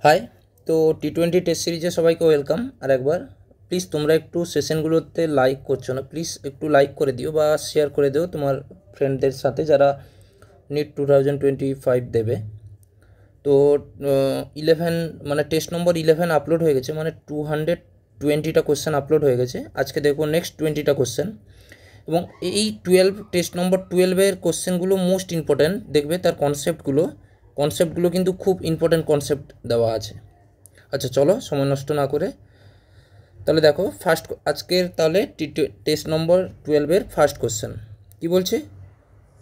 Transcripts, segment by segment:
High. তো T20 test সিরিজে সবাইকে ওয়েলকাম। আর একবার প্লিজ তোমরা একটু সেশনগুলোতে লাইক করছো না, প্লিজ একটু লাইক করে দিও বা শেয়ার করে দিও তোমার ফ্রেন্ডদের সাথে যারা নিট 2025 দেবে। তো 11 মানে টেস্ট নম্বর 11 আপলোড হয়ে গেছে, মানে 220টা কোশ্চেন আপলোড হয়ে গেছে। আজকে দেখবো নেক্সট 20টা কোশ্চেন, এবং এই টেস্ট নম্বর 12-এর কোশ্চেনগুলো মোস্ট ইম্পর্ট্যান্ট দেখবে। তার কনসেপ্টগুলো কিন্তু খুব ইম্পর্ট্যান্ট কনসেপ্ট দেওয়া আছে। আচ্ছা চলো সময় নষ্ট না করে তাহলে দেখো ফার্স্ট আজকের তাহলে টেস্ট নম্বর 12-এর ফার্স্ট কোশ্চেন কি বলছে,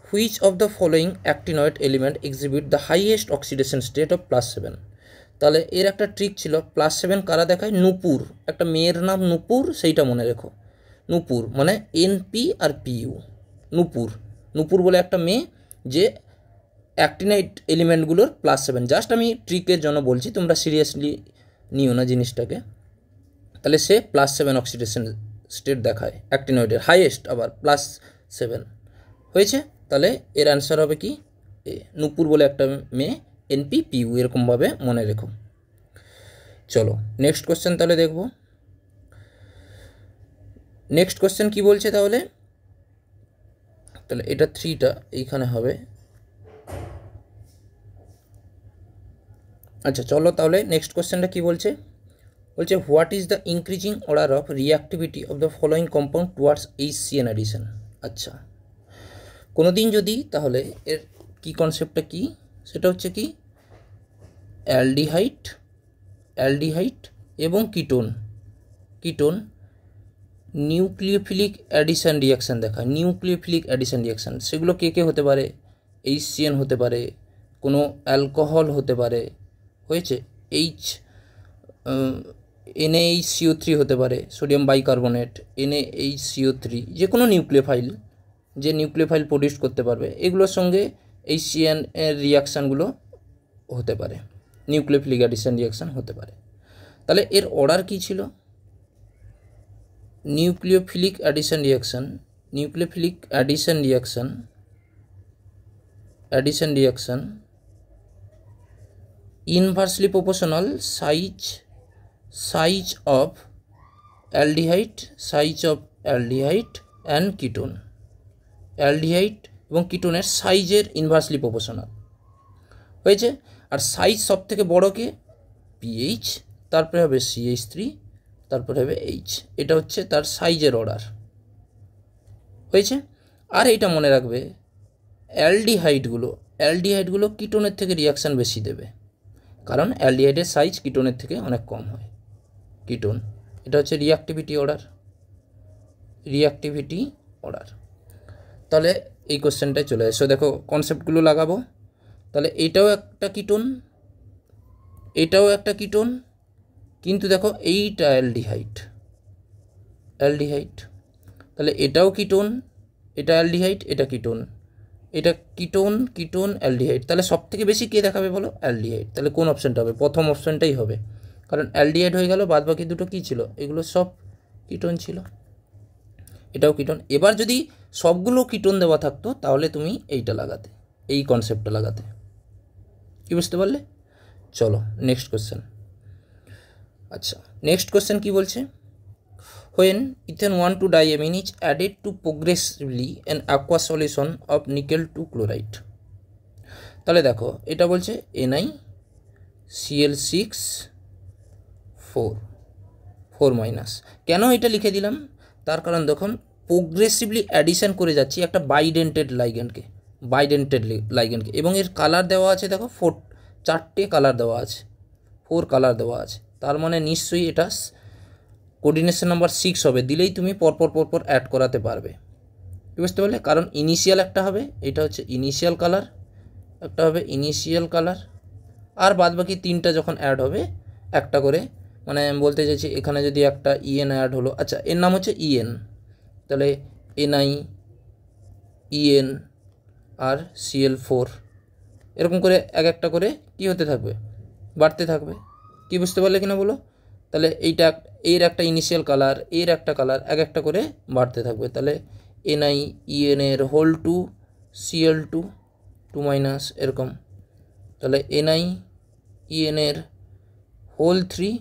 which of the following actinoid element exhibit the highest oxidation state of +7। তাহলে এর একটা ট্রিক ছিল, +7 কারা দেখায়, নূপুর, একটা মেয়ের নাম নূপুর, সেইটা মনে রেখো। নূপুর মানে NP আর PU, নূপুর বলে একটা মেয়ে যে অ্যাক্টিনাইট এলিমেন্টগুলোর +7। জাস্ট আমি ট্রিকের জন্য বলছি, তোমরা সিরিয়াসলি নিও না জিনিসটাকে। তাহলে সে +7 অক্সিডেশন স্টেট দেখায়, অ্যাক্টিনয়েডের হাইয়েস্ট আবার +7 হয়েছে। তাহলে এর অ্যান্সার হবে কি, নূপুর বলে একটা মেয়ে, NP PU, এরকমভাবে মনে রেখো। চলো নেক্সট কোশ্চেন তাহলে দেখব। নেক্সট কোশ্চেন কি বলছে তাহলে এটা 3টা এইখানে হবে। আচ্ছা চলো তাহলে নেক্সট কোশ্চেনটা কি বলছে, what is the increasing order of reactivity of the following compound towards HCN addition. আচ্ছা কোনো দিন যদি, তাহলে এর কি কনসেপ্টটা কি, সেটা হচ্ছে কি অ্যালডিহাইড এবং কিটোন নিউক্লিওফিলিক অ্যাডিশন রিয়াকশান দেখায়। নিউক্লিওফিলিক অ্যাডিশন রিয়াকশান সেগুলো কে হতে পারে, HCN হতে পারে, কোনো অ্যালকোহল হতে পারে, হয়েছে NaHCO3 হতে পারে, সোডিয়াম বাইকার্বনেট, NaHCO3, যে কোনো নিউক্লিওফাইল প্রডিউস করতে পারবে, এগুলোর সঙ্গে HCN এর রিয়াকশানগুলো হতে পারে, নিউক্লিওফিলিক অ্যাডিশন রিয়াকশান হতে পারে। তাহলে এর অর্ডার কী ছিল, nucleophilic addition reaction inversely proportional size of aldehyde and ketone. Aldehyde এবং কিটোনের সাইজের ইনভার্সলি প্রপোর্শনাল হয়েছে। আর সাইজ সব থেকে বড়কে PH, তারপরে হবে CH3, তারপরে হবে H। এটা হচ্ছে তার সাইজের অর্ডার হয়েছে। আর এইটা মনে রাখবে, অ্যালডিহাইডগুলো কিটোনের থেকে রিয়াকশান বেশি দেবে, কারণ অ্যালডিহাইডের সাইজ কিটোনের থেকে অনেক কম হয়। এটা হচ্ছে রিঅ্যাক্টিভিটি অর্ডার। তাহলে এই কোশ্চেনটায় চলে এসো, দেখো কনসেপ্টগুলো লাগাবো। তাহলে এটাও একটা কিটোন, কিন্তু দেখো এইটা অ্যালডিহাইড, তাহলে এটাও কিটোন, এটা অ্যালডিহাইড, এটা কিটোন অ্যালডিহাইড। তাহলে সব থেকে বেশি কে দেখাবে বলো, অ্যালডিহাইড। তাহলে কোন অপশানটা হবে, প্রথম অপশানটাই হবে, কারণ অ্যালডিহাইড হয়ে গেল, বাদ বাকি দুটো কী ছিল, এগুলো সব কিটোন ছিল, এটাও কিটোন। এবার যদি সবগুলো কিটোন দেওয়া থাকতো তাহলে তুমি এইটা লাগাতে, এই কনসেপ্টটা লাগাতে। কি বুঝতে পারলে? চলো নেক্সট কোশ্চেন। আচ্ছা নেক্সট কোশ্চেন কি বলছে, when ethane 1,2-diamine is added to progressively an aqueous solution of nickel 2 chloride। তাহলে দেখো এটা বলছে NiCl6 4 কেন এটা লিখে দিলাম, তার কারণ দেখুন প্রোগ্রেসিভলি অ্যাডিশন করে যাচ্ছি একটা বাইডেন্টেড লাইগ্যান্ডকে, এবং এর কালার দেওয়া আছে, দেখো 4টে কালার দেওয়া আছে, 4 কালার দেওয়া আছে। তার মানে নিশ্চয়ই এটা কোঅর্ডিনেশন নাম্বার 6 হবে, দিলেই তুমি পরপর অ্যাড করাতে পারবে। বুঝতে পারলে? কারণ ইনিশিয়াল একটা হবে, এটা হচ্ছে ইনিশিয়াল কালার, আর বাদ বাকি 3টা যখন অ্যাড হবে একটা করে, মানে আমি বলতে চাইছি এখানে যদি একটা EN অ্যাড হলো, আচ্ছা এর নাম হচ্ছে EN, তাহলে Ni EN আর Cl4, এরকম করে এক একটা করে কি হতে থাকবে, বাড়তে থাকবে। কি বুঝতে পারলে কিনা বলো? তাহলে এর একটা ইনিশিয়াল কালার, এর একটা কালার, এক একটা করে বাড়তে থাকবে। তাহলে NiEN এর হোল 2 Cl2 2- এরকম। তাহলে NiEN এর হোল 3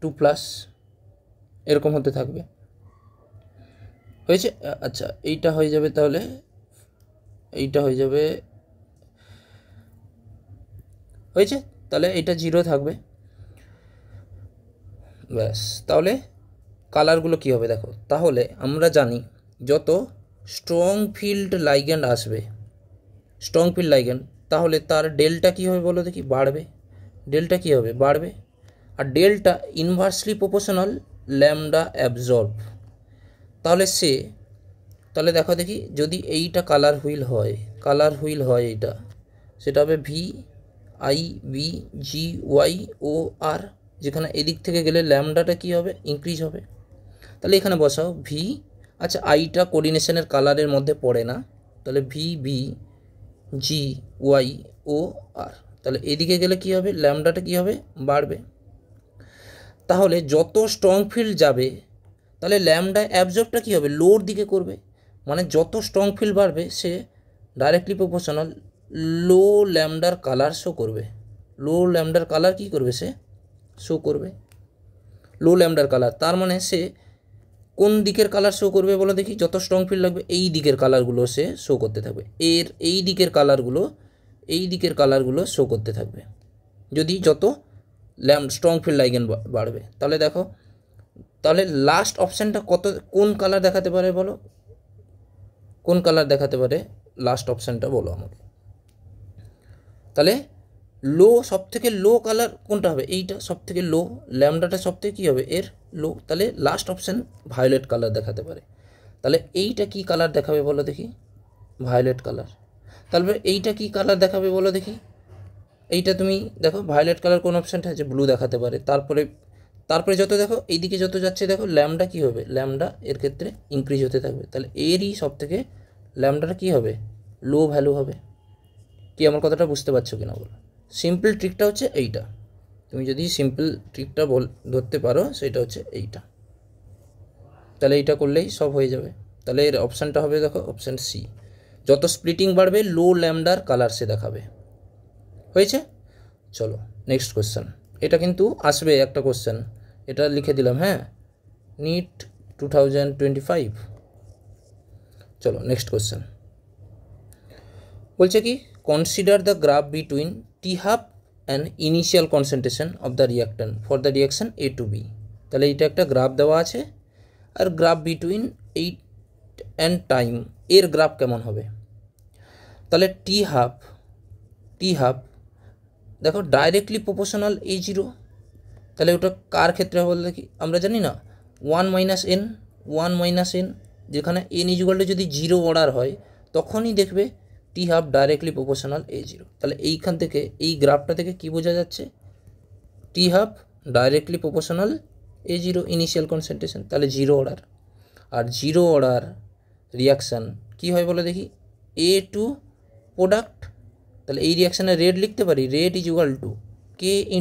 2 প্লাস এরকম হতে থাকবে। হয়েছে? আচ্ছা, এইটা হয়ে যাবে, তাহলে এইটা হয়ে যাবে, হয়েছে? তাহলে এটা 0 থাকবে, ব্যাস। তাহলে কালারগুলো কী হবে দেখো। তাহলে আমরা জানি যত স্ট্রং ফিল্ড লাইগ্যান্ড আসবে, স্ট্রং ফিল্ড লাইগ্যান্ড, তাহলে তার ডেল্টা কী হবে বলো দেখি? বাড়বে। ডেল্টা কী হবে? বাড়বে। আর delta inversely proportional lambda absorb. তাহলে দেখো দেখি, যদি এইটা কালার হুইল হয় এইটা, সেটা হবে VIBGYOR, যেখানে এদিক থেকে গেলে ল্যামডাটা কী হবে? ইনক্রিজ হবে। তাহলে এখানে বসাও ভি। আচ্ছা, আইটা কোঅর্ডিনেশনের কালারের মধ্যে পড়ে না, তাহলে VBGYOR। তাহলে এদিকে গেলে কী হবে? ল্যামডাটা কী হবে? বাড়বে। তাহলে যত স্ট্রং ফিল্ড যাবে, তাহলে ল্যামডা অ্যাবজর্বটা কী হবে? লোর দিকে করবে। মানে যত স্ট্রং ফিল্ড বাড়বে, সে ডাইরেক্টলি প্রপোর্শনাল লো ল্যামডার কালার শো করবে। লো ল্যামডার কালার কী করবে? সে শো করবে লো ল্যামডার কালার। তার মানে সে কোন দিকের কালার শো করবে বলো দেখি? যত স্ট্রং ফিল্ড লাগবে, এই দিকের কালারগুলো সে শো করতে থাকবে। এই দিকের কালারগুলো শো করতে থাকবে যদি যত স্ট্রং ফিল্ড লাইগ্যান্ড বাড়বে। তাহলে দেখো, তাহলে লাস্ট অপশানটা কোন কালার দেখাতে পারে বলো? কোন কালার দেখাতে পারে লাস্ট অপশানটা বলো আমাকে। তাহলে সবথেকে লো কালার কোনটা হবে? এইটা সবথেকে লো, ল্যামডাটা সবথেকে কী হবে? এর লো। তাহলে লাস্ট অপশান ভায়োলেট কালার দেখাতে পারে। তাহলে এইটা কি কালার দেখাবে বলো দেখি? Violet colour. তাহলে এইটা কি কালার দেখাবে বলো দেখি? এইটা তুমি দেখো, ভায়োলেট কালার কোন অপশানটা আছে? ব্লু দেখাতে পারে। তারপরে যত দেখো এইদিকে যত যাচ্ছে, দেখো ল্যামডা কী হবে? ল্যামডা এর ক্ষেত্রে ইনক্রিজ হতে থাকবে। তাহলে এরই সবথেকে ল্যামডাটা কী হবে? লো ভ্যালু হবে। কি আমার কথাটা বুঝতে পারছো কিনা বলো? সিম্পল ট্রিকটা হচ্ছে এইটা। তুমি যদি সিম্পল ট্রিকটা ধরতে পারো, সেটা হচ্ছে এইটা। তাহলে এইটা করলেই সব হয়ে যাবে। তাহলে এর অপশানটা হবে দেখো, অপশান সি। যত স্প্লিটিং বাড়বে, লো ল্যামডার কালার সে দেখাবে। হয়েছে? চলো নেক্সট কোশ্চেন। এটা কিন্তু আসবে একটা কোশ্চেন, এটা লিখে দিলাম, হ্যাঁ, নিট 2025। চলো নেক্সট কোশ্চেন। বলছে কি, consider the graph between T-half and initial concentration of the reactant for the reaction A to B। তাহলে এইটা একটা গ্রাফ দেওয়া আছে, আর graph between eight and time, এর গ্রাফ কেমন হবে? তাহলে T-half দেখো ডাইরেক্টলি প্রপোর্শনাল A0। তাহলে ওটা কার ক্ষেত্রে হবে বলে দেখি? আমরা জানি না 1 - n, যেখানে n = যদি 0 অর্ডার হয়, তখনই দেখবে T-half ডাইরেক্টলি প্রপোর্শনাল A0। তাহলে এইখান থেকে, এই গ্রাফটা থেকে কি বোঝা যাচ্ছে? T-half directly proportional A0 initial concentration. তাহলে 0 অর্ডার, আর 0 অর্ডার রিয়াকশান কী হয় বলে দেখি? A2 product. তাহলে এই রিয়াকশানের রেট লিখতে পারি, রেট = K ×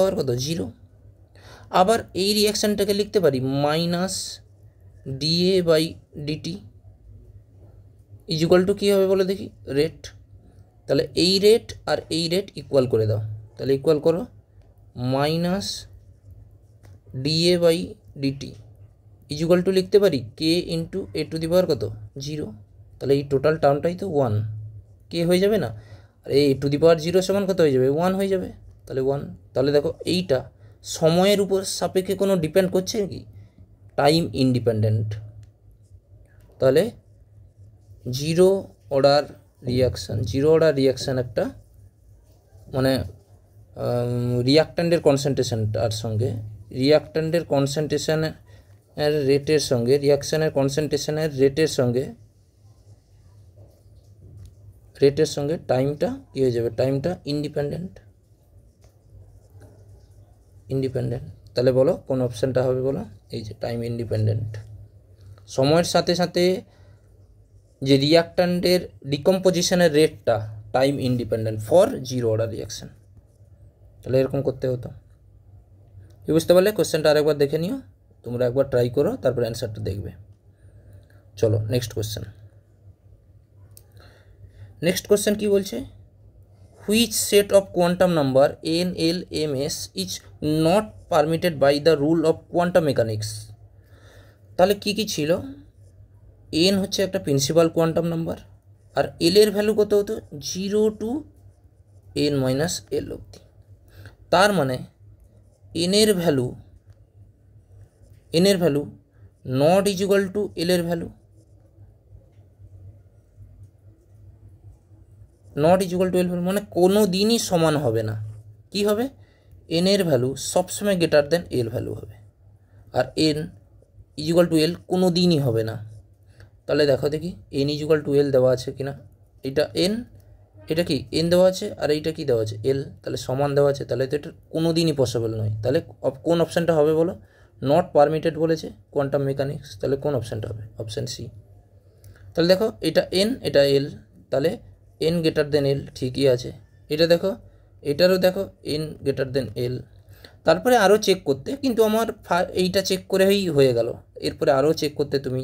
A⁴ কত? 0। আবার এই রিয়াকশানটাকে লিখতে পারি -dA/dt = কী হবে বলে দেখি? রেট। তাহলে এই রেট আর এই রেট ইকুয়াল করে দাও। তাহলে ইকুয়াল করো -dA/dt = লিখতে পারি K × A⁴ কত? 0। তাহলে এই টোটাল টার্মটাই তো 1, কে হয়ে যাবে না? আর A⁴ সমান কত হয়ে যাবে? 1 হয়ে যাবে। তাহলে 1। তাহলে দেখো এইটা সময়ের উপর সাপেক্ষে কোনো ডিপেন্ড করছে কি? Time independent. তাহলে 0 অর্ডার রিয়াকশান একটা, মানে রিয়াক্ট্যান্টের কনসেন্ট্রেশনটার সঙ্গে, রিয়াকশানের কনসেন্ট্রেশনের রেটের সঙ্গে টাইমটা কী হয়ে যাবে? টাইমটা ইন্ডিপেন্ডেন্ট। তাহলে বলো কোন অপশানটা হবে বলো? এই যে টাইম ইন্ডিপেন্ডেন্ট। সময়ের সাথে সাথে যে রিয়াক্ট্যান্টের ডিকম্পোজিশনের রেটটা time independent for 0 order reaction. তাহলে এরকম করতে হতো। কি বুঝতে পারলে? কোশ্চেনটা আরেকবার দেখে নিও, তোমরা একবার ট্রাই করো, তারপর অ্যান্সারটা দেখবে। চলো নেক্সট কোশ্চেন কি বলছে? Which set of quantum number N L M S is not permitted by the rule of quantum mechanics. তাহলে কী কী ছিল? এন হচ্ছে একটা প্রিন্সিপাল কোয়ান্টাম নাম্বার, আর এল এর ভ্যালু কত হতো? 0 টু n মাইনাস এল অবধি। তার মানে এন এর value not is equal to l এর value, not is equal to l value মানে কোনো দিনই সমান হবে না। কি হবে? এন এর ভ্যালু সবসময় গ্রেটার দেন এল ভ্যালু হবে, আর এন ইজ ইকুয়াল টু এল কোনো দিনই হবে না। তাহলে দেখো দেখি এন ইজ ইকুয়াল টু এল দেওয়া আছে কিনা। এটা এন, এটা কি এন দেওয়া আছে, আর এইটা কি দেওয়া আছে? এল। তাহলে সমান দেওয়া আছে, তাহলে তো এটা কোনো দিনই পসিবল নয়। তাহলে কোন অপশানটা হবে বলো? নট পারমিটেড বলেছে কোয়ান্টাম মেকানিক্স, তাহলে কোন অপশানটা হবে? Option C. তাহলে দেখো এটা এন, এটা এল, তাহলে এন গ্রেটার দেন এল, ঠিকই আছে। এটা দেখো, এটারও দেখো এন গ্রেটার দেন এল। তারপরে আরও চেক করতে, কিন্তু আমার এইটা চেক করেই হয়ে গেল। এরপরে আরও চেক করতে তুমি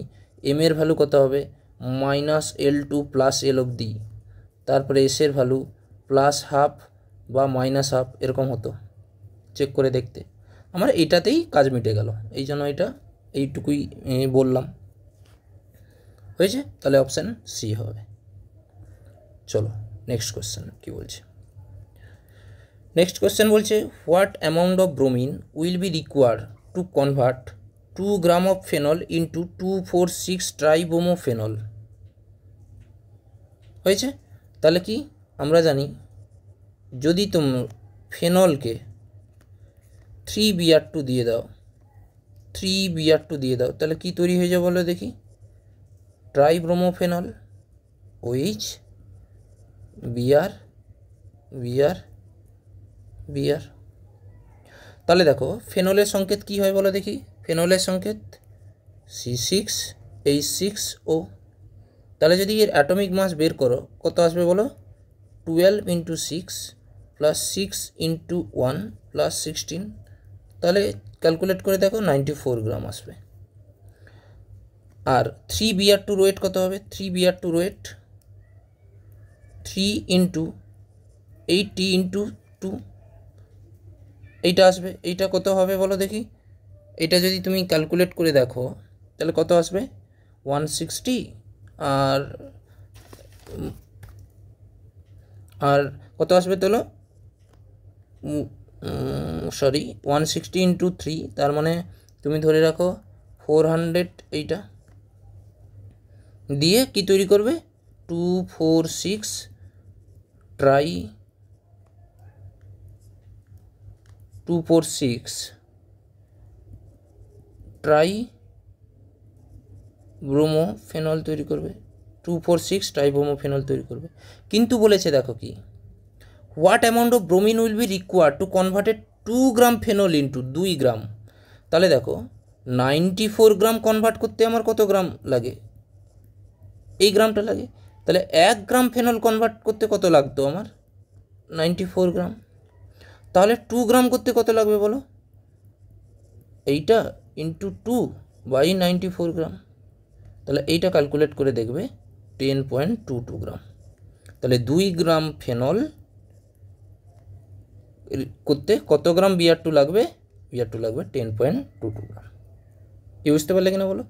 এম এর ভ্যালু কত হবে? Minus L two plus L অবধি, তারপরে এস এর ভ্যালু প্লাস হাফ বা মাইনাস হাফ এরকম হতো। চেক করে দেখতে আমার এটাতেই কাজ মিটে গেল, এই জন্য এটা এইটুকুই বললাম। হয়েছে? তাহলে অপশান সি হবে। চলো নেক্সট কোশ্চেন কী বলছে। নেক্সট কোশ্চেন বলছে what amount of bromine will be required to convert 2 gram of phenol into 2,4,6 ট্রাইব্রোমোফেনল। হয়েছে? তাহলে কি আমরা জানি, যদি তুমি ফেনলকে 3Br2 দিয়ে দাও, 3Br2 দিয়ে দাও, তাহলে কি তৈরি হয়ে যাবে বলো দেখি? ট্রাইব্রোমোফেনল, OH, Br, Br, Br। তাহলে দেখো ফেনলের সংকেত কি হয় বলো দেখি? ফেনলের সংকেত C6H6O। তাহলে যদি এর অ্যাটমিক মাস বের করো কত আসবে বলো? 12 × 6 প্লাস 6 × 1 প্লাস 16, তাহলে ক্যালকুলেট করে দেখো 94 গ্রাম আসবে। আর 3Br2 ওয়েট কত হবে? 3Br2 ওয়েট 3 × 80 × 2, এইটা আসবে। এইটা কত হবে বলো দেখি? এটা যদি তুমি ক্যালকুলেট করে দেখো তাহলে কত আসবে? 160 আর কত আসবে তোলো? 160 × 3, তার মানে তুমি ধরে রাখো 400। এইটা দিয়ে কি তৈরি করবে? 2,4,6 ট্রাইব্রোমোফেনল তৈরি করবে, 2,4,6 ট্রাইব্রোমোফেনল তৈরি করবে। কিন্তু বলেছে দেখো কি, what amount of bromine will be required to converted 2 gram phenol into 2 গ্রাম। তাহলে দেখো 94 গ্রাম কনভার্ট করতে আমার কত গ্রাম লাগে? এই গ্রামটা লাগে। তাহলে 1 গ্রাম ফেনল কনভার্ট করতে কত লাগতো আমার? 94 গ্রাম। তাহলে 2 গ্রাম করতে কত লাগবে বলো? এইটা ইন্টু 2 বাই 94 গ্রাম। তাহলে এইটা ক্যালকুলেট করে দেখবে 10.22 গ্রাম। তাহলে 2 গ্রাম ফেনল করতে কত গ্রাম Br2 লাগবে? Br2 লাগবে 10.22 গ্রাম। কি বুঝতে পারলে কিনা বলো?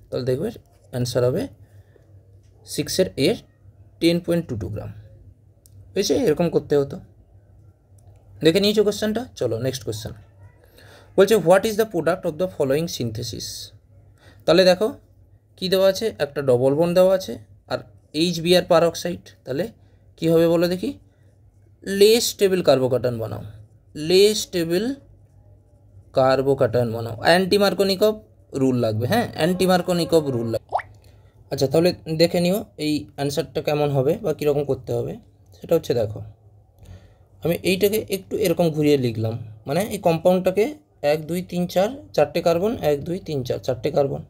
তাহলে দেখবে অ্যান্সার হবে 6 এর 10.22 গ্রাম। হয়েছে? এরকম করতে হতো। দেখে নিয়েছো কোশ্চেনটা? চলো নেক্সট কোশ্চেন বলছে what is the product of the following synthesis. তাহলে দেখো কি দেওয়া আছে? একটা ডবল বন্ড দেওয়া আছে আর HBr পারঅক্সাইড। তাহলে কি হবে বলো দেখি? লেস স্টেবল কার্বোকাটায়ন বানাও, লেস স্টেবল কার্বোকাটায়ন বানাও। অ্যান্টি মার্কোনিকভ রুল লাগবে, হ্যাঁ অ্যান্টি মার্কোনিকভ রুল লাগবে। আচ্ছা তাহলে দেখে নিও এই অ্যান্সারটা কেমন হবে বা কীরকম করতে হবে। সেটা হচ্ছে দেখো আমি এইটাকে একটু এরকম ঘুরিয়ে লিখলাম, মানে এই কম্পাউন্ডটাকে 1 2 3 4 4টে কার্বন, 1 2 3 4 4টে কার্বন।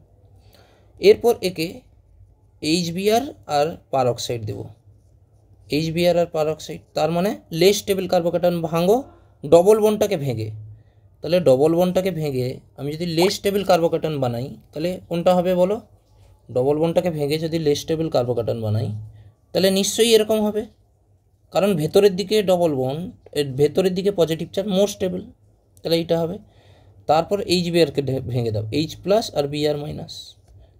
এরপর একে HBr আর পারঅক্সাইড দেবো, HBr আর পারঅক্সাইড। তার মানে লেস স্টেবল কার্বোকাটায়ন ভাঙো ডবল বন্ডটাকে ভেঙে। তাহলে ডবল বন্ডটাকে ভেঙে আমি যদি লেস স্টেবল কার্বোকাটায়ন বানাই তাহলে কোনটা হবে বলো? ডবল বন্ডটাকে ভেঙে যদি লেস স্টেবল কার্বোকাটায়ন বানাই তাহলে নিশ্চয়ই এরকম হবে। কারণ ভেতরের দিকে ডবল বন্ড, এর ভেতরের দিকে পজিটিভ চার্জ মোর স্টেবল, তাহলে এইটা হবে। তারপর এইচ বিআরকে ভেঙে দাও, এইচ প্লাস আর বিআর মাইনাস,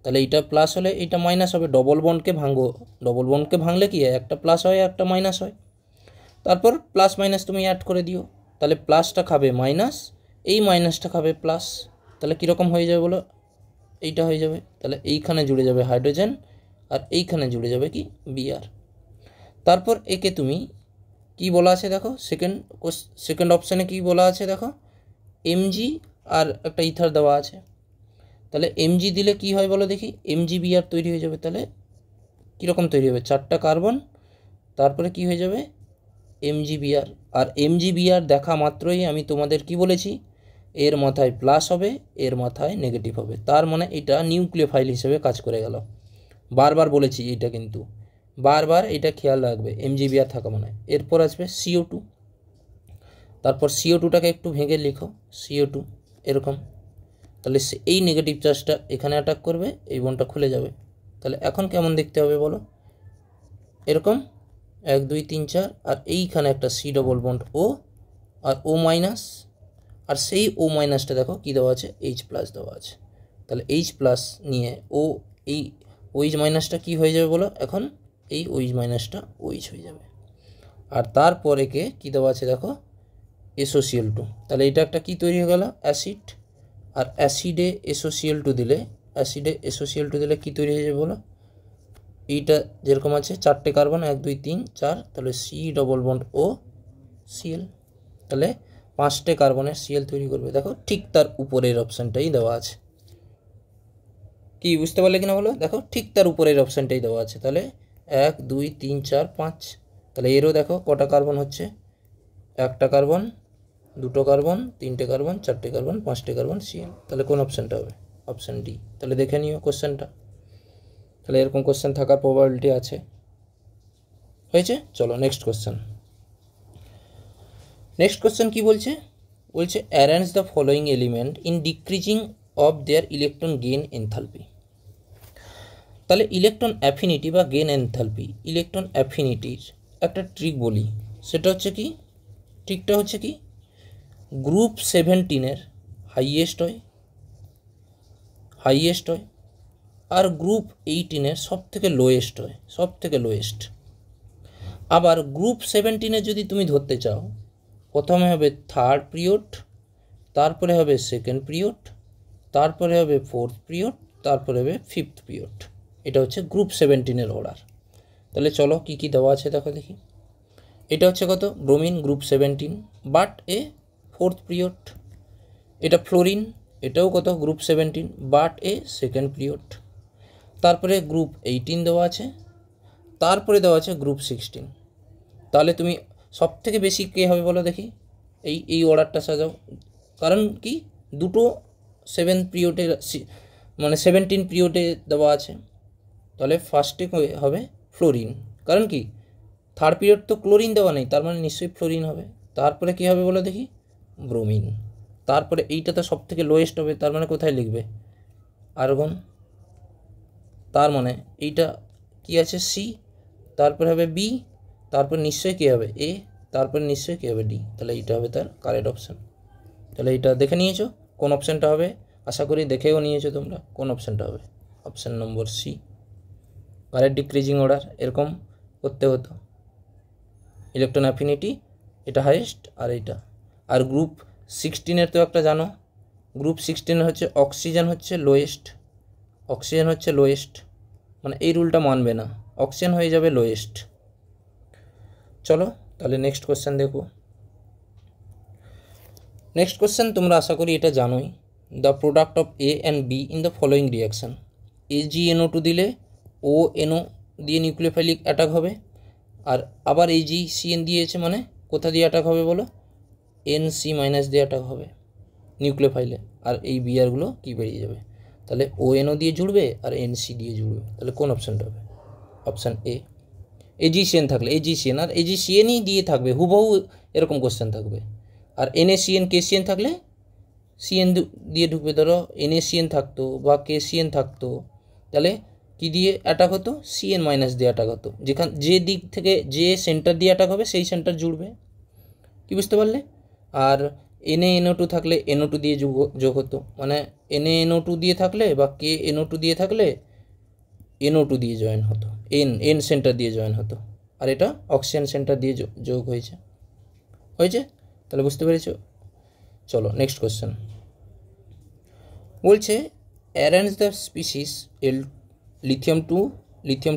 তাহলে এইটা প্লাস হলে এইটা মাইনাস হবে। ডবল বন্ডকে ভাঙো, ডবল বন্ডকে ভাঙলে কি হয়, একটা প্লাস হয় একটা মাইনাস হয়। তারপর প্লাস মাইনাস তুমি অ্যাড করে দিও, তাহলে প্লাসটা খাবে মাইনাস, এই মাইনাসটা খাবে প্লাস, তাহলে কীরকম হয়ে যাবে বলো, এইটা হয়ে যাবে। তাহলে এইখানে জুড়ে যাবে হাইড্রোজেন আর এইখানে জুড়ে যাবে কি বিআর। তারপর একে তুমি কি বলা আছে দেখো, সেকেন্ড অপশানে কি বলা আছে দেখো, এমজি আর একটা ইথার দেওয়া আছে, তাহলে এমজি দিলে কি হয় বলো দেখি, এমজি বিআর তৈরি হয়ে যাবে। তাহলে কীরকম তৈরি হবে, 4টা কার্বন, তারপরে কি হয়ে যাবে এমজি বিআর। আর এমজি বিআর দেখা মাত্রই আমি তোমাদের কি বলেছি, এর মাথায় প্লাস হবে, এর মাথায় নেগেটিভ হবে, তার মানে এটা নিউক্লিওফাইল হিসেবে কাজ করে গেল। বারবার বলেছি এটা, কিন্তু বারবার এটা খেয়াল রাখবে, এমজি বিআর থাকা মানে। এরপর আসবে CO2, তারপর CO2টাকে একটু ভেঙে লিখো, CO2 এরকম, তাহলে এই নেগেটিভ চার্জটা এখানে অ্যাটাক করবে, এই বন্ডটা খুলে যাবে। তাহলে এখন কেমন দেখতে হবে বলো, এরকম 1 2 3 4, আর এইখানে একটা C ডবল বন্ড ও আর O মাইনাস, আর সেই O মাইনাসটা দেখো কী দেওয়া আছে, H প্লাস দেওয়া আছে। তাহলে H প্লাস নিয়ে ও এই OH মাইনাসটা কী হয়ে যাবে বলো, এখন এই OH মাইনাসটা OH হয়ে যাবে। আর তারপর একে কী দেওয়া আছে দেখো, SOCl2, তাহলে এটা একটা কি তৈরি হয়ে গেল, অ্যাসিড। আর অ্যাসিডে SOCl2 দিলে, কি তৈরি হয়ে যাবে বলো, এইটা যেরকম আছে 4টে কার্বন 1 2 3 4, তাহলে C ডবল বন্ড ও Cl, তাহলে 5টে কার্বনের Cl তৈরি করবে। দেখো ঠিক তার উপরের অপশানটাই দেওয়া আছে, কি বুঝতে পারলে কিনা বলো, দেখো ঠিক তার উপরের অপশানটাই দেওয়া আছে। তাহলে 1 2 3 4 5, তাহলে এরও দেখো কটা কার্বন হচ্ছে, 1টা কার্বন, 2টো কার্বন, 3টে কার্বন, 4টে কার্বন, 5টে কার্বন Cl, তাহলে কোন অপশানটা হবে, অপশান ডি। তাহলে দেখে নিও কোশ্চেনটা, তাহলে এরকম কোশ্চেন থাকার প্রবাবিলিটি আছে। হয়েছে, চলো নেক্সট কোশ্চেন। নেক্সট কোশ্চেন কি বলছে, arrange the following element in decreasing of their electron gain enthalpy. তাহলে ইলেকট্রন অ্যাফিনিটি বা গেইন এনথালপি, ইলেকট্রন অ্যাফিনিটির একটা ট্রিক বলি, সেটা হচ্ছে কি, ট্রিকটা হচ্ছে কি, গ্রুপ 17-এর হাইয়েস্ট হয়, আর গ্রুপ 18-এর সবথেকে লোয়েস্ট হয়, আবার গ্রুপ 17-এ যদি তুমি ধরতে চাও, প্রথমে হবে 3rd পিরিয়ড, তারপরে হবে 2nd পিরিয়ড, তারপরে হবে 4th পিরিয়ড, তারপরে হবে 5th পিরিয়ড। এটা হচ্ছে গ্রুপ 17-এর অর্ডার। তাহলে চলো কি কি দেওয়া আছে দেখো দেখি। এটা হচ্ছে কত, bromine group 17 but A 4th period. এটা ফ্লোরিন, এটাও কত, group 17 but A 2nd period. তারপরে গ্রুপ 18 দেওয়া আছে, তারপরে দেওয়া আছে গ্রুপ 16। তাহলে তুমি সব থেকে বেশি কে হবে বলো দেখি, এই অর্ডারটা সাজাও, কারণ কি দুটো 7th পিরিয়ডে মানে 17 পিরিয়ডে দেওয়া আছে। তাহলে ফার্স্টে হবে ফ্লোরিন, কারণ কি 3rd পিরিয়ড তো ক্লোরিন দেওয়া নেই, তার মানে নিশ্চয়ই ফ্লোরিন হবে। তারপরে কি হবে বলো দেখি, ব্রোমিন। তারপরে এইটা তো সব থেকে লোয়েস্ট হবে, তার মানে কোথায় লিখবে, আর্গন। তার মানে এইটা কি আছে, সি, তারপরে হবে বি, তারপর নিশ্চয়ই কী হবে, এ, তারপর নিশ্চয়ই কী হবে, ডি। তাহলে এইটা হবে তার কারেক্ট অপশান। তাহলে এইটা দেখে নিয়েছো কোন অপশানটা হবে, আশা করি দেখেও নিয়েছো তোমরা কোন অপশানটা হবে, অপশান নম্বর সি, কারেক্ট ডিক্রিজিং অর্ডার। এরকম করতে হতো, ইলেকট্রন অ্যাফিনিটি এটা হাইয়েস্ট আর এইটা। আর গ্রুপ 16-এর তো একটা জানো, গ্রুপ 16 হচ্ছে অক্সিজেন হচ্ছে লোয়েস্ট, মানে এই রুলটা মানবে না, অক্সিজেন হয়ে যাবে লোয়েস্ট। চলো তাহলে নেক্সট কোশ্চেন দেখো। নেক্সট কোশ্চেন তোমরা আশা করি এটা জানোই, the product of A and be in the following reaction. AgNO2 দিলে ONO দিয়ে নিউক্লিওফাইলিক অ্যাটাক হবে, আর আবার AgCN দিয়েছে মানে কোথা দিয়ে অ্যাটাক হবে বলো, NC- দিয়ে অ্যাটাক হবে নিউক্লিওফাইলে, আর এই বিআরগুলো কি বেরিয়ে যাবে, তাহলে ONO দিয়ে জুড়বে আর NC দিয়ে জুড়বে। তাহলে কোন অপশানটা হবে, অপশান এ। AgCN থাকলে AgCN আর AgCNই দিয়ে থাকবে, হুবহু এরকম কোশ্চেন থাকবে। আর NaCN KCN থাকলে CN দিয়ে ঢুকবে, ধরো NaCN থাকতো বা KCN থাকতো, তাহলে কি দিয়ে অ্যাটাক হতো, CN মাইনাস দিয়ে অ্যাটাক হতো, যে দিক থেকে যে সেন্টার দিয়ে অ্যাটাক হবে সেই সেন্টার জুড়বে। কি বুঝতে পারলে? আর NaNO2 থাকলে NO2 দিয়ে যোগ হতো, মানে NaNO2 দিয়ে থাকলে বা KNO2 দিয়ে থাকলে NO2 দিয়ে জয়েন হতো, N সেন্টার দিয়ে জয়েন হতো, আর এটা অক্সিজেন সেন্টার দিয়ে যোগ হয়েছে। তাহলে বুঝতে পেরেছো? চলো নেক্সট কোশ্চেন বলছে arrange the species lithium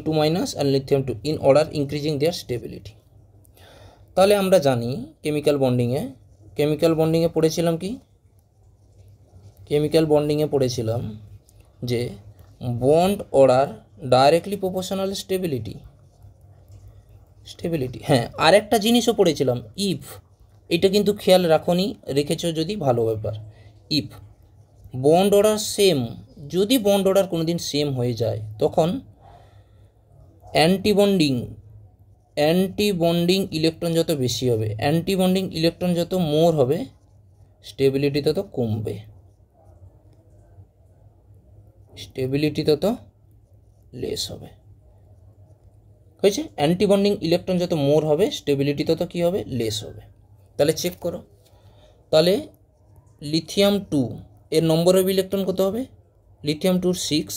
2 minus আর lithium 2 in order increasing their stability. তাহলে আমরা জানি কেমিক্যাল বন্ডিংয়ে পড়েছিলাম কি, কেমিক্যাল বন্ডিংয়ে পড়েছিলাম যে bond order directly proportional stability. হ্যাঁ, আর একটা জিনিসও পড়েছিলাম ইফ, এটা কিন্তু খেয়াল রেখেছো যদি ভালো ব্যাপার। ইফ বন্ড অর্ডার সেম, যদি বন্ড অর্ডার কোনোদিন সেম হয়ে যায় তখন অ্যান্টি বন্ডিং ইলেকট্রন যত বেশি হবে, অ্যান্টি বন্ডিং ইলেকট্রন যত মোর হবে, স্টেবিলিটি তত কমবে, স্টেবিলিটি তত লেস হবে। হয়েছে? অ্যান্টি বন্ডিং ইলেকট্রন যত মোর হবে, স্টেবিলিটি তত কী হবে, লেস হবে। তাহলে চেক করো, তাহলে লিথিয়াম 2 এর নম্বর অফ ইলেকট্রন কত হবে, lithium 2 6,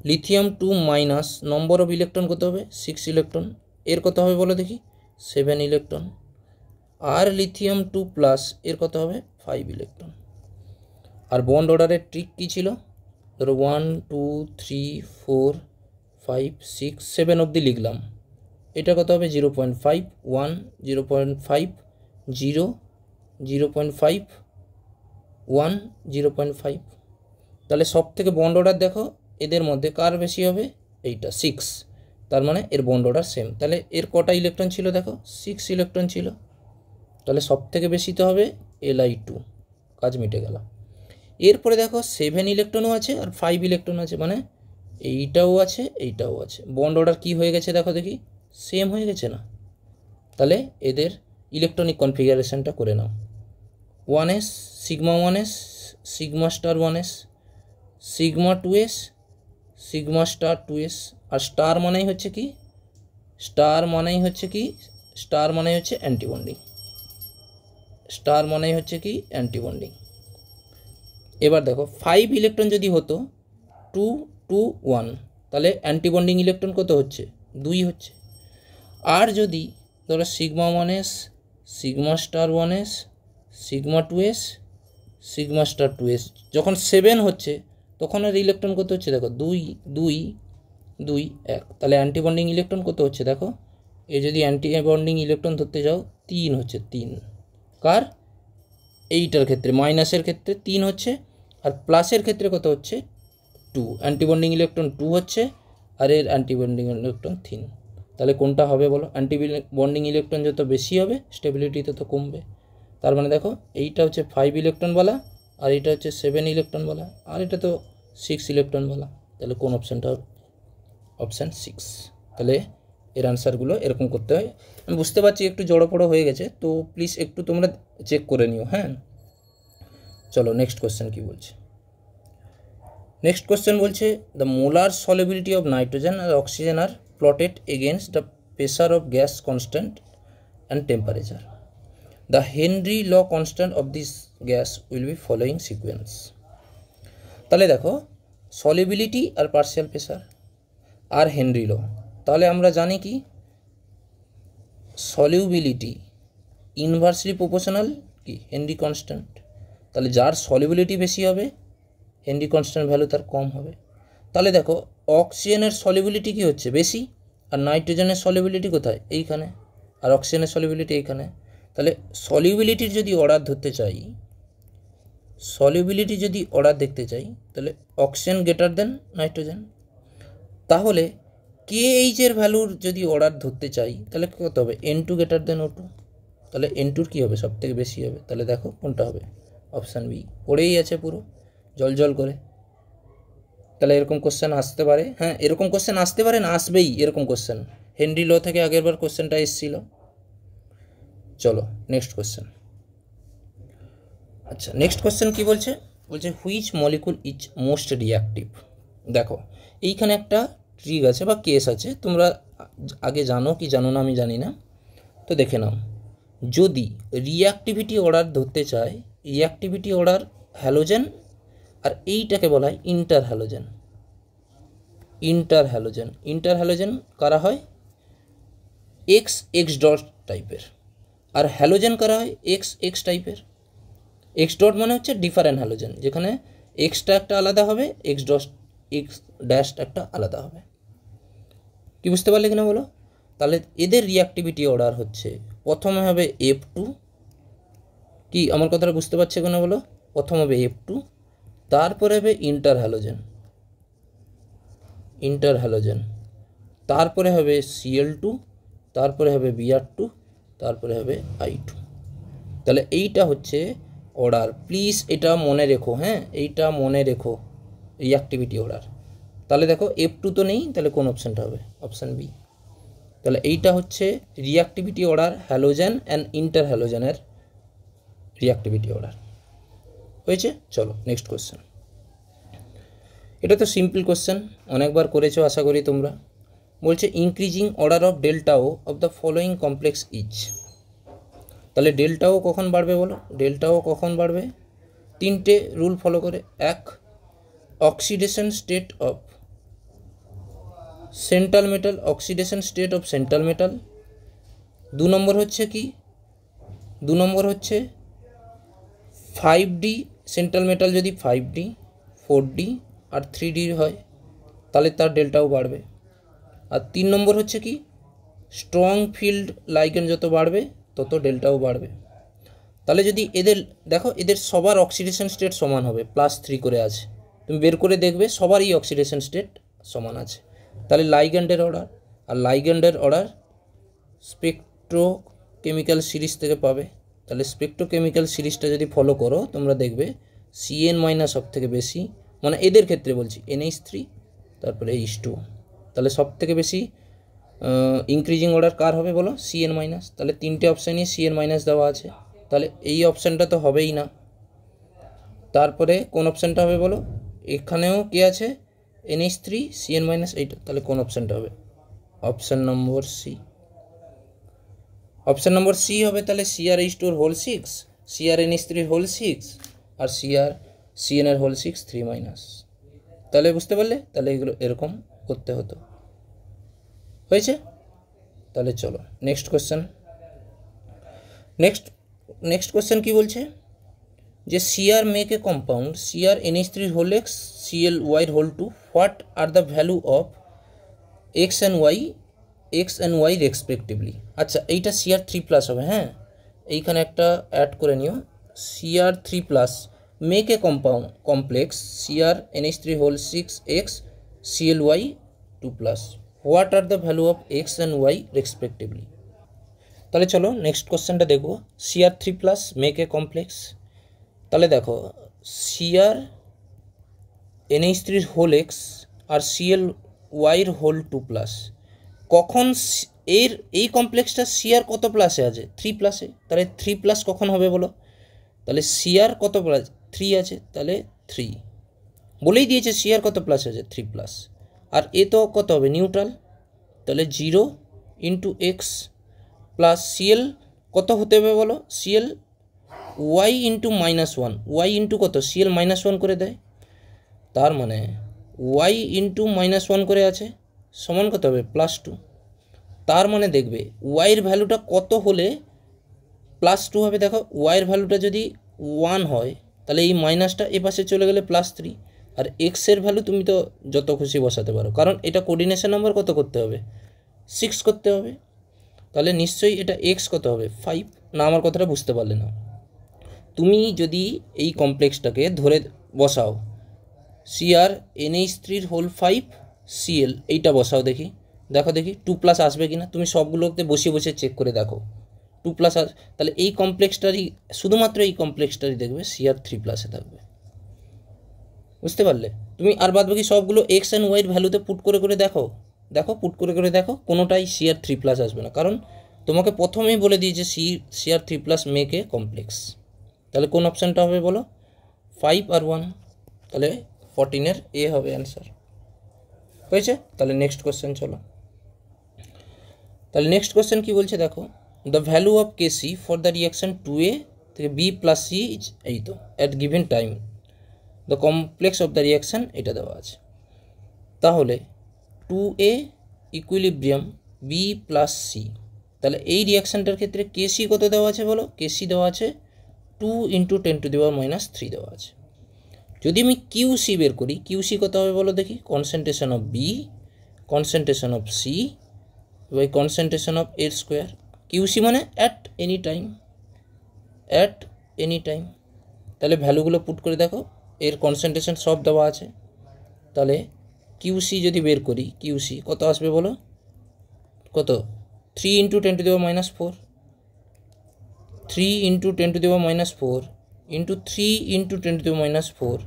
lithium 2 minus number of electron কত হবে 6 ইলেকট্রন, এর কত হবে বলো দেখি 7 ইলেকট্রন, আর লিথিয়াম 2 প্লাস এর কত হবে 5 ইলেকট্রন। আর বন্ড অর্ডারের ট্রিক কী ছিল, ধরো 1 2 3 4 5 6 7 অবধি লিখলাম, এটা কত হবে 0.5 1 0.5 0 0.5 1 0.5। তাহলে সব থেকে বন্ড অর্ডার দেখো এদের মধ্যে কার বেশি হবে, এইটা 6, তার মানে এর বন্ড অর্ডার সেম। তাহলে এর কটা ইলেকট্রন ছিল দেখো 6 ইলেকট্রন ছিল, তাহলে সব থেকে বেশি তো হবে Li2, কাজ মিটে গেল। এরপরে দেখো 7 ইলেকট্রনও আছে আর 5 ইলেকট্রন আছে, মানে এইটাও আছে এইটাও আছে, বন্ড অর্ডার কি হয়ে গেছে দেখো দেখি, সেম হয়ে গেছে না? তাহলে এদের ইলেকট্রনিক কনফিগারেশনটা করে নাও, 1s sigma 1s sigma star 1s sigma 2s sigma star 2s, আর স্টার মানেই হচ্ছে কি, স্টার মানেই হচ্ছে অ্যান্টিবন্ডিং, স্টার মানেই হচ্ছে কি অ্যান্টিবন্ডিং। এবার দেখো 5 ইলেকট্রন যদি হতো 2 2 1, তাহলে অ্যান্টিবন্ডিং ইলেকট্রন কত হচ্ছে 2 হচ্ছে। আর যদি ধরো sigma 1s sigma star 1s sigma 2s sigma star 2s, যখন 7 হচ্ছে তখন আর ইলেকট্রন কত হচ্ছে দেখো 2 2 2 1, তাহলে অ্যান্টিবন্ডিং ইলেকট্রন কত হচ্ছে দেখো, এ যদি অ্যান্টিবন্ডিং ইলেকট্রন ধরতে যাও 3 হচ্ছে, 3 কার, এইটার ক্ষেত্রে মাইনাসের ক্ষেত্রে 3 হচ্ছে, আর প্লাসের ক্ষেত্রে কত হচ্ছে 2, অ্যান্টিবন্ডিং ইলেকট্রন 2 হচ্ছে আর এর অ্যান্টিবন্ডিং ইলেকট্রন 3। তাহলে কোনটা হবে বলো, অ্যান্টিবন্ডিং ইলেকট্রন যত বেশি হবে স্টেবিলিটি তত কমবে। তার মানে দেখো এইটা হচ্ছে 5 ইলেকট্রনওয়ালা আর এটা হচ্ছে 7 ইলেকট্রনওয়ালা আর এটা তো 6 ইলেকট্রনওয়ালা, তাহলে কোন অপশানটা হবে, অপশান 6। তাহলে এর আনসারগুলো এরকম করতে হয়। আমি বুঝতে পারছি একটু জড়োপড়ো হয়ে গেছে, তো প্লিজ একটু তোমরা চেক করে নিও। হ্যাঁ, চলো নেক্সট কোশ্চেন কি বলছে। নেক্সট কোশ্চেন বলছে the molar solubility of nitrogen আর অক্সিজেন আর plotted against the pressure of gas constant and temperature. The Henry law constant of this gas will be following sequence. তাহলে দেখো সলিবিলিটি আর partial pressure আর Henry ল, তাহলে আমরা জানি কি solubility inversely proportional কি Henry constant, তাহলে যার সলিবিলিটি বেশি হবে হেনরি কনস্ট্যান্ট ভ্যালু তার কম হবে। তাহলে দেখো অক্সিজেনের সলিবিলিটি কি হচ্ছে বেশি আর নাইট্রোজেনের সলিবিলিটি কোথায় এইখানে, আর অক্সিজেনের সলিবিলিটি এইখানে। তাহলে সলিউবিলিটির যদি অর্ডার ধরতে চাই, সলিউবিলিটি যদি অর্ডার দেখতে চাই তাহলে অক্সিজেন গ্রেটার দেন নাইট্রোজেন। তাহলে KH এর ভ্যালুর যদি অর্ডার ধরতে চাই তাহলে কত হবে N2 গ্রেটার দেন O2, তাহলে N2 কী হবে সব থেকে বেশি হবে। তাহলে দেখো কোনটা হবে, অপশান বি পড়েই আছে পুরো জল জল করে। তাহলে এরকম কোশ্চেন আসতে পারে, হ্যাঁ এরকম কোশ্চেন আসতে পারে না, আসবেই এরকম কোশ্চেন, হেনরি ল থেকে আগেরবার কোশ্চেনটা এসেছিল। চলো নেক্সট কোশ্চেন। আচ্ছা নেক্সট কোশ্চেন কি বলছে, বলছে which molecule is most reactive. দেখো এইখানে একটা ট্রিক আছে বা কেস আছে, তোমরা আগে জানো কি জানো না আমি জানি না, তো দেখে নাও। যদি রিঅ্যাক্টিভিটি অর্ডার ধরতে চায়, রিঅ্যাক্টিভিটি অর্ডার হ্যালোজেন, আর এইটাকে বলা হয় inter halogen. Inter halogen, inter halogen কারা হয়? এক্স এক্স ডট টাইপের, আর হ্যালোজেন কারা হয়? এক্স এক্স টাইপের। এক্স ডট মানে হচ্ছে ডিফারেন্ট হ্যালোজেন, যেখানে এক্সটা একটা আলাদা হবে, এক্স ডট এক্স ড্যাশ একটা আলাদা হবে। কি বুঝতে পারলে কিনা বলো? তাহলে এদের রিঅ্যাক্টিভিটি অর্ডার হচ্ছে, প্রথমে হবে F2, কি আমার কথাটা বুঝতে পারছে কিনা বলো? প্রথম হবে F2, তারপরে হবে ইন্টার হ্যালোজেন, ইন্টার হ্যালোজেন, তারপরে হবে Cl2, তারপরে হবে Br2, তারপরে হবে I2। তাহলে এইটা হচ্ছে অর্ডার, প্লিজ এটা মনে রেখো, হ্যাঁ এইটা মনে রেখো, রিঅ্যাক্টিভিটি অর্ডার। তাহলে দেখো F2 তো নেই, তাহলে কোন অপশানটা হবে? Option B. তাহলে এইটা হচ্ছে reactivity order halogen and inter হ্যালোজেনের রিঅ্যাক্টিভিটি অর্ডার। হয়েছে? চলো নেক্সট কোশ্চেন। এটা তো সিম্পল কোশ্চেন, অনেকবার করেছো আশা করি তোমরা। বলছে increasing order of delta O of the following complex each. তাহলে ডেল্টা ও কখন বাড়বে বলো? ডেল্টা ও কখন বাড়বে? তিনটে রুল ফলো করে। এক, oxidation state of central metal, oxidation state of central metal. দু নম্বর হচ্ছে কি? দু নম্বর হচ্ছে 5D সেন্ট্রাল মেটাল যদি 5D, 4D আর 3D হয় তাহলে তার ডেল্টাও বাড়বে। আর তিন নম্বর হচ্ছে কি? স্ট্রং ফিল্ড লাইগেন্ড যত বাড়বে তত ডেল্টাও বাড়বে। তাহলে যদি এদের দেখো, এদের সবার অক্সিডেশন স্টেট সমান হবে, +3 করে আছে, তুমি বের করে দেখবে সবারই অক্সিডেশন স্টেট সমান আছে। তাহলে লাইগ্যান্ডের অর্ডার, আর লাইগ্যান্ডের অর্ডার স্পেকট্রোকেমিক্যাল সিরিজ থেকে পাবে। তাহলে স্পেকট্রোকেমিক্যাল সিরিজটা যদি ফলো করো তোমরা দেখবে CN- সব থেকে বেশি, মানে এদের ক্ষেত্রে বলছি NH3, তারপরে H2। তাহলে সব থেকে বেশি ইনক্রিজিং অর্ডার কার হবে বলো? CN-। তাহলে তিনটে অপশানই CN- দেওয়া আছে, তাহলে এই অপশানটা তো হবেই না। তারপরে কোন অপশানটা হবে বলো? এখানেও কি আছে? NH3 CN- এইটা, তাহলে কোন অপশানটা হবে? অপশান নম্বর সি। অপশান নম্বর সি হবে। তাহলে CrH2 হোল 6, CrNH3 হোল 6 আর CN হোল 6 3-। তাহলে বুঝতে পারলে? তাহলে এগুলো এরকম করতে হতো। হয়েছে? তাহলে চলো নেক্সট কোশ্চেন। নেক্সট কোশ্চেন কি বলছে? যে Cr make a compound CrNH3 whole x, Cl whole 2, what are the value of x and y respectively. আচ্ছা এইটা Cr3+ হবে, হ্যাঁ এইখানে একটা অ্যাড করে নিও, Cr3+ make a complex CrNH3 whole 6x, Cl 2+, what are the value of x and y respectively. তাহলে চলো নেক্সট কোশ্চেনটা দেখবো। Cr3+ make a complex. তাহলে দেখো CrNH3 হোল x আর Cl হোল 2+, কখন এই কমপ্লেক্সটা Cr কত প্লাসে আছে? 3+। তাহলে 3+ কখন হবে বলো? তাহলে Cr কত প্লাস? 3 আছে, তাহলে 3 বলেই দিয়েছে Cr কত প্লাস আছে? 3+। আর এ তো কত হবে? নিউট্রাল, তাহলে 0 × x প্লাস Cl কত হতে হবে বলো? Cl y × -1, y ইন্টু কত? Cl -1 করে দেয়, তার মানে y × -1 করে আছে সমান কত হবে? +2। তার মানে দেখবে ওয়াইয়ের ভ্যালুটা কত হলে +2 হবে? দেখো ওয়াইয়ের ভ্যালুটা যদি 1 হয় তাহলে এই মাইনাসটা এ পাশে চলে গেলে +3, আর এক্সের ভ্যালু তুমি তো যত খুশি বসাতে পারো, কারণ এটা কোঅর্ডিনেশন নাম্বার কত করতে হবে? 6 করতে হবে। তাহলে নিশ্চয়ই এটা এক্স কত হবে? 5। না আমার কথাটা বুঝতে পারলে না? তুমি যদি এই কমপ্লেক্সটাকে ধরে বসাও, CrNH3 হোল 5 Cl, এইটা বসাও দেখি, দেখো দেখি 2+ আসবে কি না। তুমি সবগুলোতে বসিয়ে বসে চেক করে দেখো 2+ তাহলে এই কমপ্লেক্সটারই, শুধুমাত্র এই কমপ্লেক্সটারই দেখবে Cr3+ থাকবে। বুঝতে পারলে? তুমি আর বাদ বাকি সবগুলো x অ্যান্ড ওয়াইয়ের ভ্যালুতে পুট করে করে দেখো, পুট করে করে দেখো, কোনোটাই Cr3+ আসবে না, কারণ তোমাকে প্রথমেই বলে দিয়েছে Cr3+ মেক এ কমপ্লেক্স। তাহলে কোন অপশানটা হবে বলো? 5 আর 1, তাহলে 14 এর এ হবে অ্যান্সার। হয়েছে? তাহলে নেক্সট কোশ্চেন চলো। তাহলে নেক্সট কোশ্চেন কি বলছে দেখো, the value of KC for the reaction 2A থেকে B প্লাস সি ইজ, এই তো at given time the complex of the reaction এটা দেওয়া আছে। তাহলে 2A equilibrium B plus C, তাহলে এই রিয়াকশানটার ক্ষেত্রে কেসি কত দেওয়া আছে বলো? কেসি দেওয়া আছে 2 × 10⁻³ দেওয়া আছে। যদি আমি কিউসি বের করি, কিউসি কত হবে বলো দেখি? Concentration of B, concentration of C by concentration of এর স্কোয়ার। কিউসি মানে at any time, at any time. তাহলে ভ্যালুগুলো পুট করে দেখো, এর কনসেন্ট্রেশন সব দেওয়া আছে। তাহলে কিউসি যদি বের করি, কিউসি কত আসবে বলো? কত? 3 × 10⁻⁴, 3 × 10⁻⁴ ইন্টু 3 × 10⁻⁴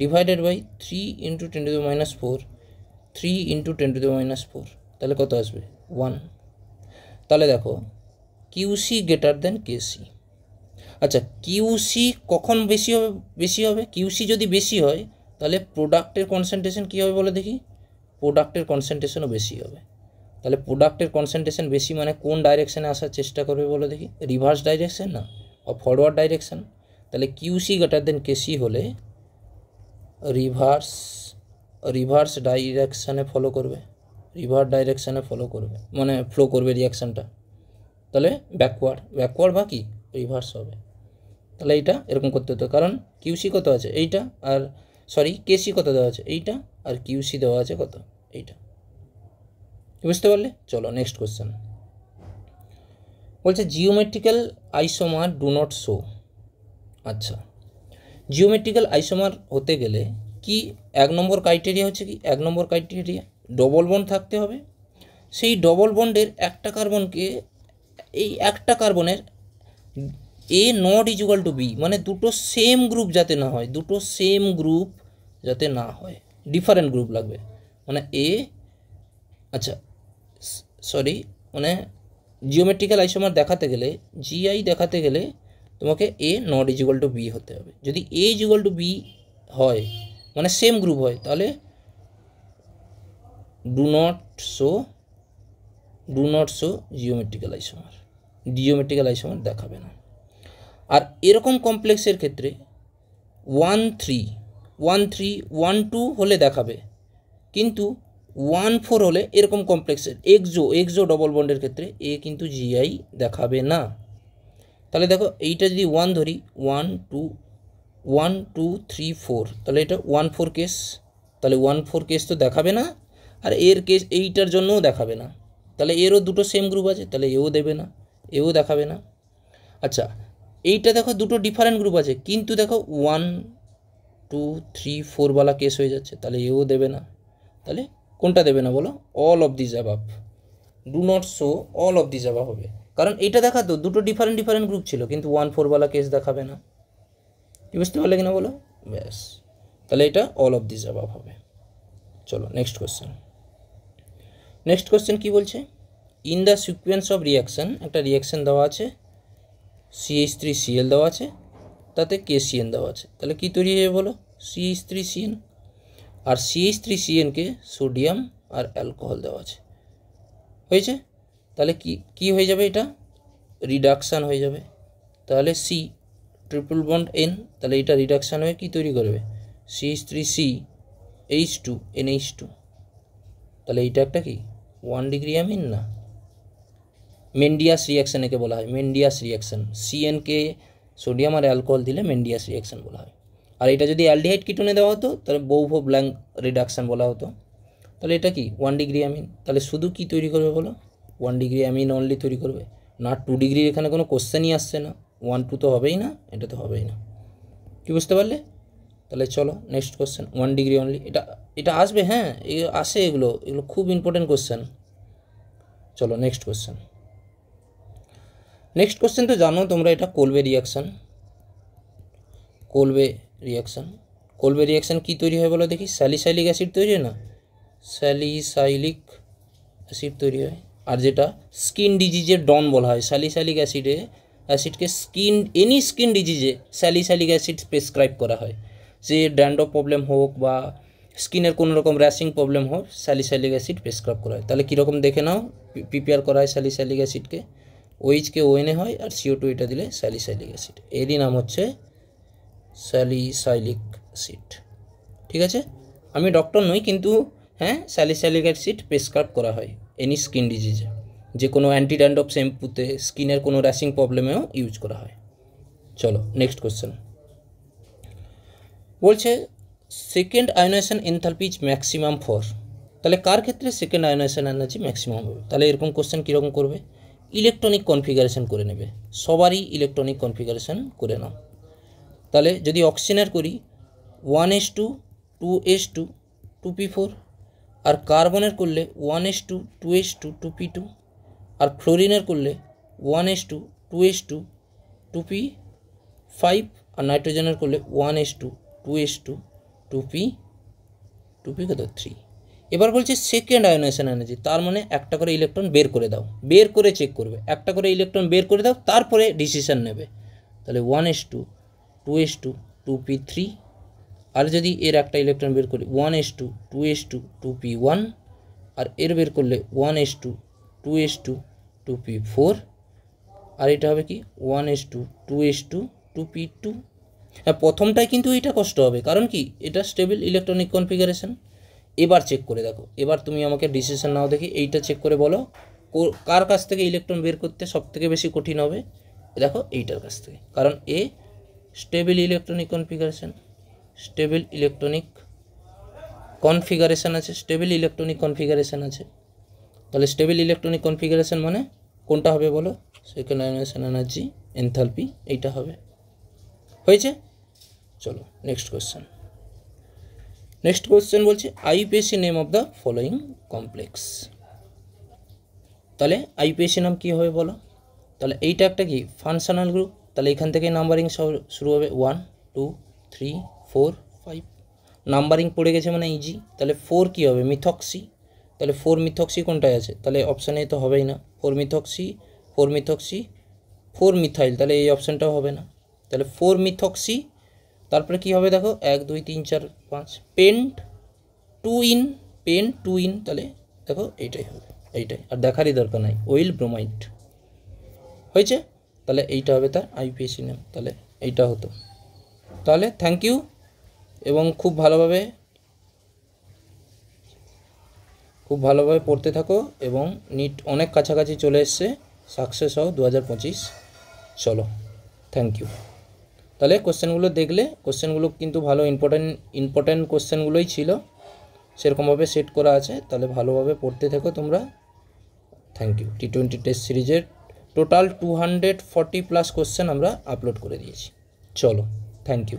ডিভাইডেড বাই 3 × 10⁻⁴, 3 × 10⁻⁴, তাহলে কত আসবে? 1। তাহলে দেখো কিউসি গ্রেটার দেন কেসি। আচ্ছা, কিউসি কখন বেশি হবে? বেশি হবে কিউসি যদি বেশি হয় তাহলে প্রোডাক্টের কনসেন্ট্রেশন কী হবে বলো দেখি? প্রোডাক্টের কনসেন্ট্রেশনও বেশি হবে। তাহলে প্রোডাক্টের কনসেন্ট্রেশন বেশি মানে কোন ডাইরেকশানে আসার চেষ্টা করবে বলো দেখি? রিভার্স ডাইরেকশান না, বা ফরওয়ার্ড ডাইরেকশান। তাহলে কিউসি গ্রেটার দেন কেসি হলে রিভার্স ডাইরেকশানে ফলো করবে, রিভার্স ডাইরেকশানে ফলো করবে মানে ফ্লো করবে রিয়াকশানটা। তাহলে ব্যাকওয়ার্ড বা কি রিভার্স হবে। তাহলে এইটা এরকম করতে হতো, কারণ কিউসি কত আছে? এইটা, আর সরি কেসি কত দেওয়া আছে? এইটা, আর কিউসি দেওয়া আছে কত? এইটা। বুঝতে পারলে? চলো নেক্সট কোশ্চেন বলছে geometrical isomer do not show. আচ্ছা, জিওমেট্রিক্যাল আইসোমার হতে গেলে কি 1 নম্বর ক্রাইটেরিয়া হচ্ছে কি? 1 নম্বর ক্রাইটেরিয়া ডবল বন্ড থাকতে হবে। সেই ডবল বন্ডের একটা কার্বনকে, এই একটা কার্বনের এ নট ইকুয়াল টু বি, মানে দুটো সেম গ্রুপ যাতে না হয়, দুটো সেম গ্রুপ যাতে না হয়, ডিফারেন্ট গ্রুপ লাগবে। মানে এ, আচ্ছা সরি, মানে জিওমেট্রিক্যাল আইসোমার দেখাতে গেলে, জিআই দেখাতে গেলে তোমাকে এ নট ইকুয়াল টু বি হতে হবে। যদি এ ইকুয়াল টু বি হয় মানে সেম গ্রুপ হয়, তাহলে do not show geometrical isomer দেখাবে না। আর এরকম কমপ্লেক্সের ক্ষেত্রে 1 3 1 3 1 2 হলে দেখাবে, কিন্তু 1 4 হলে এরকম কমপ্লেক্সের এক্সো ডবল বন্ডের ক্ষেত্রে এ কিন্তু জিআই দেখাবে না। তাহলে দেখো এইটা যদি 1 ধরি, 1 2 3 4, তাহলে এটা 1 4 কেস, তাহলে 1 4 কেস তো দেখাবে না। আর এর কেস এইটার জন্যও দেখাবে না, তাহলে এরও দুটো সেম গ্রুপ আছে, তাহলে এও দেবে না, এও দেখাবে না। আচ্ছা, এইটা দেখো দুটো ডিফারেন্ট গ্রুপ আছে, কিন্তু দেখো 1 2 3 4 वाला কেস হয়ে যাচ্ছে, তাহলে এও দেবে না। তাহলে কোনটা দেবে না বলো? All of this above, do not show all of this above হবে। কারণ এটা দেখাতো দুটো ডিফারেন্ট গ্রুপ ছিল, কিন্তু 1 4 वाला কেস দেখাবে না। কি বুঝতে পারলে কিনা বলো? ব্যাস, তাহলে এটা অল অফ দিস অ্যাবাভ হবে। চলো নেক্সট কোশ্চেন কি বলছে? In the sequence of reaction, একটা রিয়াকশান দেওয়া আছে, CH3Cl দেওয়া আছে, তাতে KCN দেওয়া আছে। তাহলে কি তৈরি হবে বলো? CH3CN। আর CH3CNকে সোডিয়াম আর অ্যালকোহল দেওয়া আছে, হয়েছে? তাহলে কি হয়ে যাবে? এটা রিডাকশান হয়ে যাবে। তাহলে C ট্রিপল বন্ড N, তাহলে এটা রিডাকশান হয়ে কি তৈরি করবে? CH3CH2NH2। তাহলে এইটা একটা কি 1 ডিগ্রি অ্যামিন না? মেন্ডিয়াস রিয়াকশান একে বলা হয়, মেন্ডিয়াস রিয়াকশান। CNকে সোডিয়াম আর অ্যালকোহল দিলে মেন্ডিয়াস রিয়াকশান বলা হয়। আর এটা যদি অ্যালডিহাইড কিটোনে দেওয়া হতো তাহলে বৌভ ব্ল্যাঙ্ক রিডাকশান বলা হতো। তাহলে এটা কি 1 ডিগ্রি অ্যামিন। তাহলে শুধু কি তৈরি করবে বলো? 1 ডিগ্রি অ্যামিন অনলি তৈরি করবে না। 2 ডিগ্রির এখানে কোনো কোশ্চেনই আসছে না, 1 2 তো হবেই না, এটা তো হবেই না। কি বুঝতে পারলে? তাহলে চলো নেক্সট কোশ্চেন, 1 ডিগ্রি অনলি, এটা আসবে, হ্যাঁ আসে, এগুলো খুব ইম্পর্টেন্ট কোশ্চেন। চলো নেক্সট কোশ্চেন তো জানো তোমরা, এটা কোলবে রিয়াকশান কি তৈরি হয় বলো দেখি? স্যালিসাইলিক অ্যাসিড তৈরি হয় না? স্যালিসাইলিক অ্যাসিড তৈরি হয়। আর যেটা স্কিন ডিজিজের ডন বলা হয়, স্যালিসাইলিক অ্যাসিডকে এনি স্কিন ডিজিজে স্যালিসাইলিক অ্যাসিড প্রেসক্রাইব করা হয়। যে ড্যান্ড্রফ প্রবলেম হোক বা স্কিনের কোনো রকম র্যাশিং প্রবলেম হয় স্যালিসাইলিক অ্যাসিড প্রেসক্রাইব করা হয়। তাহলে কীরকম দেখে নাও, প্রিপেয়ার করা হয় স্যালিসাইলিক অ্যাসিডকে, ওইচকে ওএনএ হয় আর CO2 এটা দিলে স্যালিসাইলিক অ্যাসিড, এরই নাম হচ্ছে স্যালিসাইলিক অ্যাসিড। ঠিক আছে, আমি ডক্টর নই কিন্তু হ্যাঁ স্যালিসাইলিক অ্যাসিড প্রেসক্রাইব করা হয় এনি স্কিন ডিজিজে, যে কোনো অ্যান্টি ড্যান্ড্রফ শ্যাম্পুতে, স্কিনের কোনো র্যাশিং প্রবলেমেও ইউজ করা হয়। চলো নেক্সট কোশ্চেন বলছে second ionisation enthalpy is maximum for, তাহলে কার ক্ষেত্রে সেকেন্ড আয়োনাইজেশন এনার্জি ম্যাক্সিমাম হবে? তাহলে এরকম কোশ্চেন কীরকম করবে, ইলেকট্রনিক কনফিগারেশন করে নেবে, সবারই ইলেকট্রনিক কনফিগারেশন করে নাও। তাহলে যদি অক্সিজেনের করি 1s2 2s2 2p4, আর কার্বনের করলে 1s2 2s2 2p2, আর ফ্লোরিনের করলে 1s2 2s2 2p5, আর নাইট্রোজেনের করলে 1s2 2s2 2p কত 3। এবার বলছে সেকেন্ড আয়োনাইজেশন এনার্জি, তার মানে একটা করে ইলেকট্রন বের করে দাও, বের করে চেক করবে, একটা করে ইলেকট্রন বের করে দাও তারপরে ডিসিশন নেবে। তাহলে 1s2 2s2 2p3, আর যদি এর একটা ইলেকট্রন বের করি 1s2 2s2 2p1, আর এর বের করলে 1s2 2s2 2p4, আর এটা হবে কি 1s2 2s2 2p2। হ্যাঁ প্রথমটায় কিন্তু এটা কষ্ট হবে, কারণ কি এটা স্টেবল ইলেকট্রনিক কনফিগারেশন। এবার চেক করে দেখো, এবার তুমি আমাকে ডিসিশন নাও দেখি, এইটা চেক করে বলো কার কাছ থেকে ইলেকট্রন বের করতে সব থেকে বেশি কঠিন হবে। দেখো এইটার কাছ থেকে, কারণ a stable electronic configuration, stable electronic configuration আছে, স্টেবল ইলেকট্রনিক কনফিগারেশন আছে। তাহলে স্টেবল ইলেকট্রনিক কনফিগারেশন মানে কোনটা হবে বলো, সেকেন্ড আয়োনাইজেশন এনার্জি এনথালপি, এইটা হবে। হয়েছে, চলো নেক্সট কোশ্চেন। নেক্সট কোশ্চেন বলছে IPSC name of the following complex. তাহলে আইপিএসসি নাম কী হবে বলো, তাহলে এইটা একটা কি ফাংশনাল গ্রুপ, তাহলে এখান থেকে নাম্বারিং শুরু হবে 1 2 3 4 5, নাম্বারিং পড়ে গেছে মানে ইজি। তাহলে 4 কী হবে, মিথক্সি, তাহলে 4 মিথক্সি কোনটায় আছে, তাহলে অপশানে তো হবেই না, 4 মিথক্সি 4 মিথক্সি 4 মিথাইল, তাহলে এই অপশানটাও হবে না। তাহলে 4 মিথক্সি, তারপরে কি হবে দেখো 1 2 3 4 5 পেন্ট 2 ইন, পেন্ট 2 ইন, তাহলে দেখো এইটাই হবে, এইটাই, আর দেখারই দরকার নাই, ওইল ব্রোমাইড। হয়েছে, তাহলে এইটা হবে তার আইপিএসসি নেম, তাহলে এইটা হতো। তাহলে থ্যাংক ইউ, এবং খুব ভালোভাবে পড়তে থাকো, এবং নিট অনেক কাছাকাছি চলে এসছে, সাকসেস হও 2025। চলো থ্যাংক ইউ। তাহলে কোশ্চেনগুলো দেখলে, কোশ্চেনগুলো কিন্তু ভালো ইম্পর্ট্যান্ট কোশ্চেনগুলোই ছিল, সেরকমভাবে সেট করা আছে, তাহলে ভালোভাবে পড়তে থাকো তোমরা। Thank you. T20 টেস্ট সিরিজের টোটাল 240+ কোশ্চেন আমরা আপলোড করে দিয়েছি। চলো থ্যাংক ইউ।